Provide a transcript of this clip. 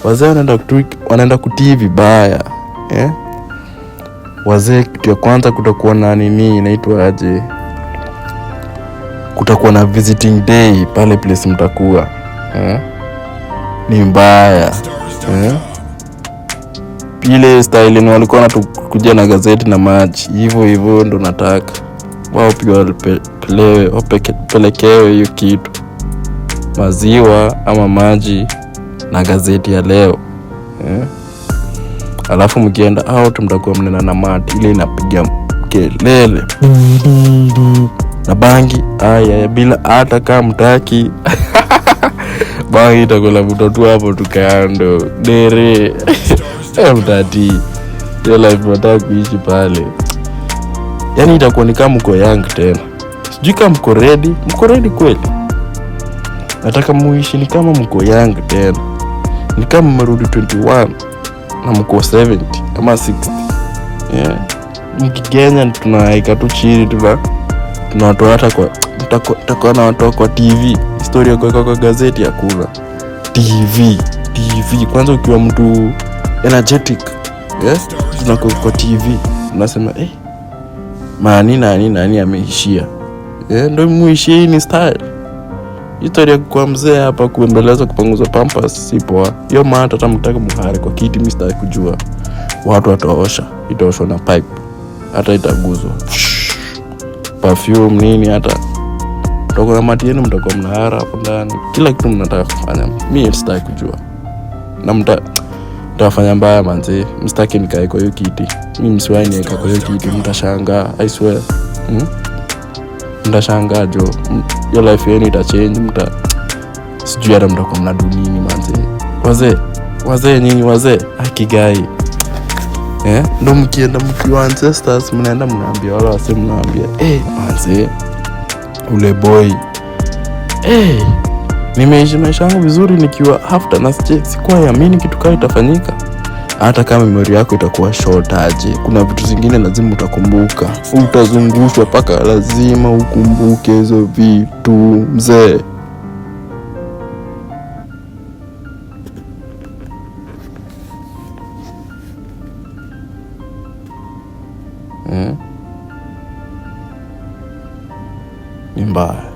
Wazee wanaenda kutii vibaya. Wazee, kitu ya kwanza kutakuwa na nini inaitwa aje, kutakuwa na visiting day pale place mtakuwa. Ni mbaya. Ile style ni walikuwa wanakuja na gazeti na maji, hivyo ndo nataka wao pia pelekewe hiyo kitu, maziwa ama maji na gazeti ya leo. Alafu mkienda out mtakuwa mnena na mati ile inapiga kelele na bangi bila hata kama mtaki. Bangi itakola mtoto hapo tukando dere. Mtati hiyo life wataka kuishi pale. Yani itakuwa ni kama mko young tena. Sijui kama mko ready kweli. Nataka muishi ni kama mko young tena. Ni kama mmerudi 21 na mko 70 ama 60. Mkigenya tunaika tu chini tunatoa hata kwa mtakuwa na watu kwa TV. Historia kwa gazeti ya kula. TV. Kwanza ukiwa mtu energetic, tunakuwa kwa TV. Unasema nani ameishia. Ndio muishie ni style. Historia kwa mzee hapa kuendeleza kupanguza pampers si poa. Hiyo maana hata mtaka muhare kwa kiti mimi kujua. Watu itaoshwa na pipe. Hata itaguzwa. Perfume nini hata. Mtoko na mati yenu mtakuwa mnahara hapo ndani. Kila kitu mnataka kufanya. Mimi sitaki kujua. Na mtafanya mbaya manze. Msitaki nikae kwa hiyo kiti. Mimi msiwahi niweka kwa hiyo kiti, mtashangaa. I swear. Mtashangaa jo. Your life yenu itachange, sijui hata mtakuwa mnadu nini manze. Wazee nyinyi wazee akigai. Ndo mkienda mkiwa ancestors mnaenda mnaambia wala wase mnaambia manze ule boy nimeishi maisha yangu vizuri nikiwa after na sikuwa yaamini kitu kama itafanyika. Hata kama memory yako itakuwa short aje, kuna vitu zingine lazima utakumbuka. Utazungushwa paka lazima ukumbuke hizo vitu mzee. Ni mbaya.